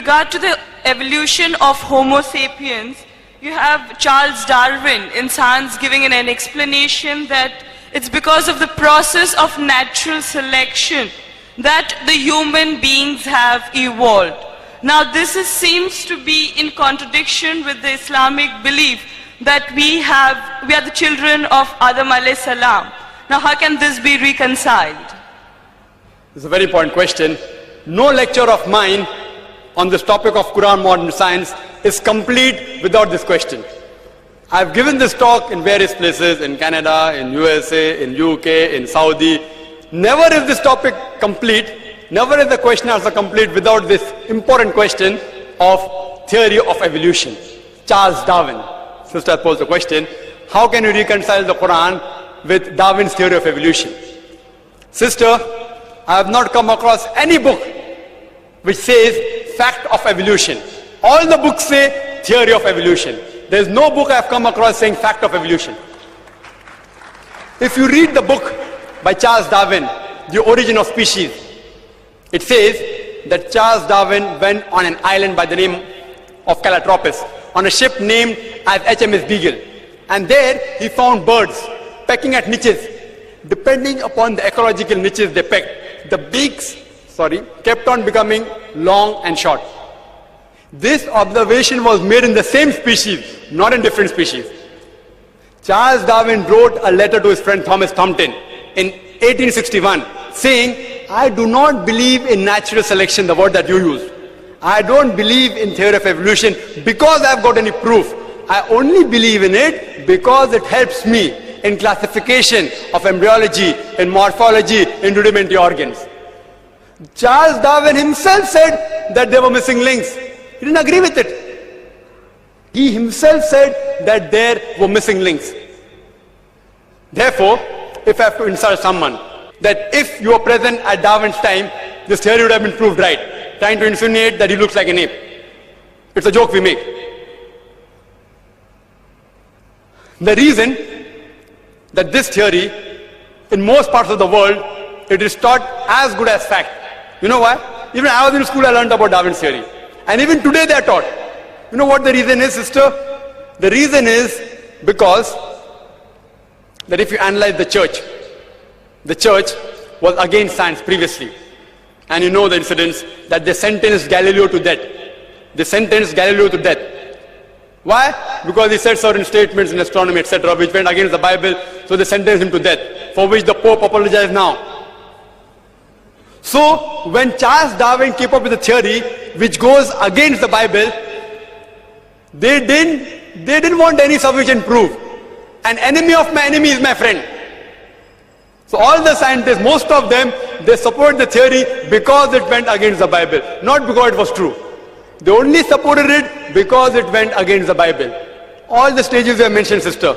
regard to the evolution of Homo sapiens, you have Charles Darwin in Science giving an explanation that it's because of the process of natural selection that the human beings have evolved. Now this seems to be in contradiction with the Islamic belief that we are the children of Adam alayhi salam. Now how can this be reconciled? This is a very important question. No lecture of mine on this topic of Quran modern science is complete without this question. I've given this talk in various places, in Canada, in USA, in UK, in Saudi. Never is this topic complete, never is the question answer complete without this important question of theory of evolution. Charles Darwin. Sister posed the question, how can you reconcile the Quran with Darwin's theory of evolution? Sister, I have not come across any book which says fact of evolution. All the books say theory of evolution. There is no book I have come across saying fact of evolution. If you read the book by Charles Darwin, The Origin of Species, it says that Charles Darwin went on an island by the name of Calotropis on a ship named as HMS Beagle. And there he found birds pecking at niches. Depending upon the ecological niches they pecked, the beaks kept on becoming long and short. This observation was made in the same species, not in different species. Charles Darwin wrote a letter to his friend Thomas Thompson in 1861 saying, I do not believe in natural selection, the word that you used. I don't believe in theory of evolution because I've got any proof. I only believe in it because it helps me in classification of embryology, in morphology, in rudimentary organs. Charles Darwin himself said that there were missing links. He didn't agree with it. He himself said that there were missing links. Therefore, if I have to insult someone, that if you were present at Darwin's time, this theory would have been proved right, trying to insinuate that he looks like an ape. It's a joke we make. The reason that this theory, in most parts of the world, it is taught as good as fact. You know why? Even I was in school, I learned about Darwin's theory. And even today they are taught. You know what the reason is, sister? The reason is because that if you analyze the church was against science previously. And you know the incidents that they sentenced Galileo to death. They sentenced Galileo to death. Why? Because he said certain statements in astronomy, etc., which went against the Bible, so they sentenced him to death, for which the Pope apologized now. So, when Charles Darwin came up with a theory which goes against the Bible, they didn't want any sufficient proof. An enemy of my enemy is my friend. So all the scientists, most of them, they support the theory because it went against the Bible, not because it was true. They only supported it because it went against the Bible. All the stages we have mentioned, sister,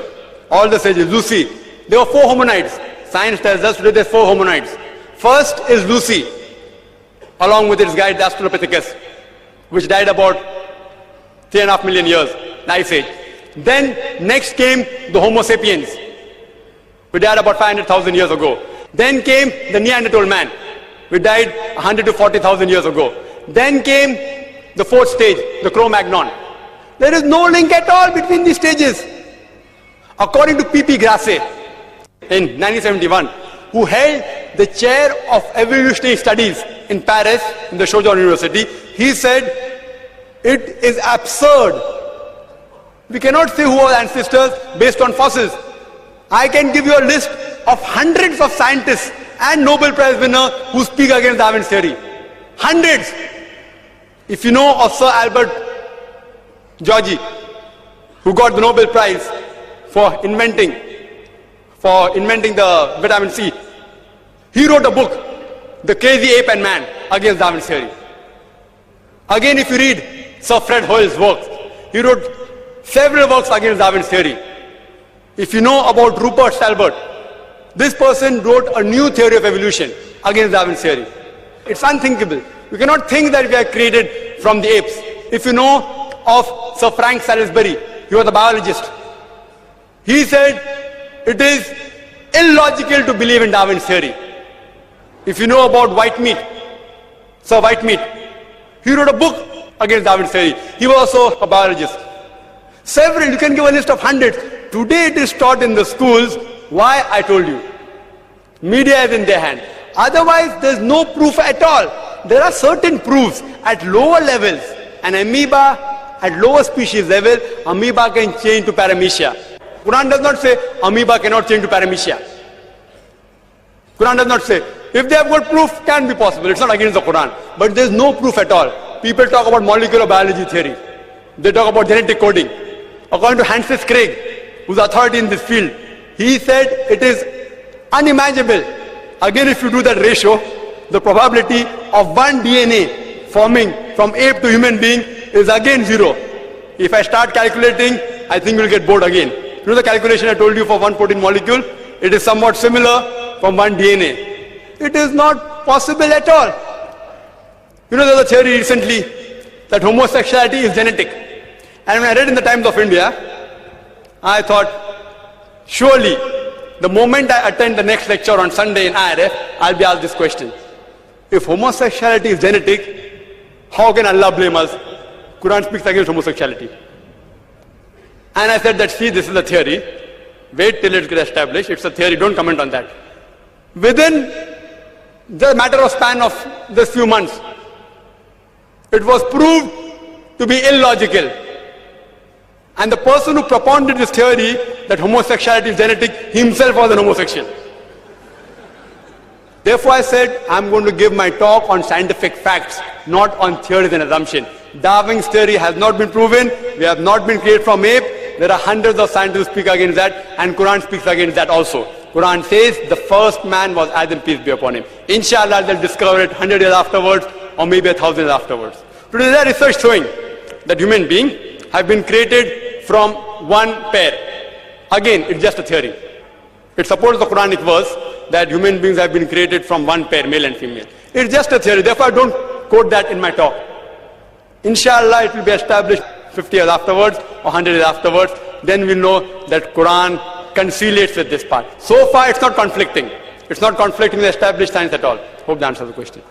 all the stages, Lucy, there were 4 hominids. Science tells us today there's 4 hominids. First is Lucy, along with its guide, the Australopithecus, which died about 3.5 million years, the Ice Age. Then next came the Homo sapiens, who died about 500,000 years ago. Then came the Neanderthal man, who died 100 to 40,000 years ago. Then came the 4th stage, the Cro-Magnon. There is no link at all between these stages. According to P.P. Grassi, in 1971, who held the chair of evolutionary studies in Paris, in the Sorbonne University, he said, it is absurd. We cannot say who are ancestors based on fossils. I can give you a list of hundreds of scientists and Nobel Prize winners who speak against Darwin's theory. Hundreds. If you know of Sir Albert Georgi, who got the Nobel Prize for inventing the vitamin C, he wrote a book, The Crazy Ape and Man, against Darwin's theory. Again, if you read Sir Fred Hoyle's works, he wrote several works against Darwin's theory. If you know about Rupert Stalbert, this person wrote a new theory of evolution against Darwin's theory. It's unthinkable. You cannot think that we are created from the apes. If you know of Sir Frank Salisbury, he was a biologist. He said it is illogical to believe in Darwin's theory. If you know about Whitemead, Sir Whitemead, he wrote a book against Darwin's theory. He was also a biologist. Several, you can give a list of hundreds. Today it is taught in the schools. Why? I told you. Media is in their hand. Otherwise, there's no proof at all. There are certain proofs at lower levels. An amoeba at lower species level, amoeba can change to paramecia. Quran does not say amoeba cannot change to paramecia. Quran does not say. If they have got proof, can be possible. It's not against the Quran. But there's no proof at all. People talk about molecular biology theory. They talk about genetic coding. According to Francis Crick, who's authority in this field, he said it is unimaginable. Again, if you do that ratio, the probability of one DNA forming from ape to human being is again 0. If I start calculating, I think we'll get bored again. You know the calculation I told you for one protein molecule? It is somewhat similar from one DNA. It is not possible at all. You know, there was a theory recently that homosexuality is genetic. And when I read in the Times of India, I thought, surely, the moment I attend the next lecture on Sunday in IRF, I'll be asked this question. If homosexuality is genetic, how can Allah blame us? Quran speaks against homosexuality. And I said that, see, this is a theory. Wait till it gets established. It's a theory. Don't comment on that. Within the matter of span of this few months, it was proved to be illogical. And the person who propounded this theory that homosexuality is genetic himself was an homosexual. Therefore I said, I'm going to give my talk on scientific facts, not on theories and assumptions. Darwin's theory has not been proven. We have not been created from ape. There are hundreds of scientists who speak against that, and Quran speaks against that also. Quran says the first man was Adam, peace be upon him. Inshallah, they'll discover it 100 years afterwards, or maybe 1,000 years afterwards. Today there is research showing that human beings have been created from one pair. Again, it's just a theory. It supports the Quranic verse that human beings have been created from one pair, male and female. It's just a theory, therefore I don't quote that in my talk. Inshallah, it will be established 50 years afterwards or 100 years afterwards. Then we'll know that Quran conciliates with this part. So far, it's not conflicting. It's not conflicting with established science at all. Hope that answers the question.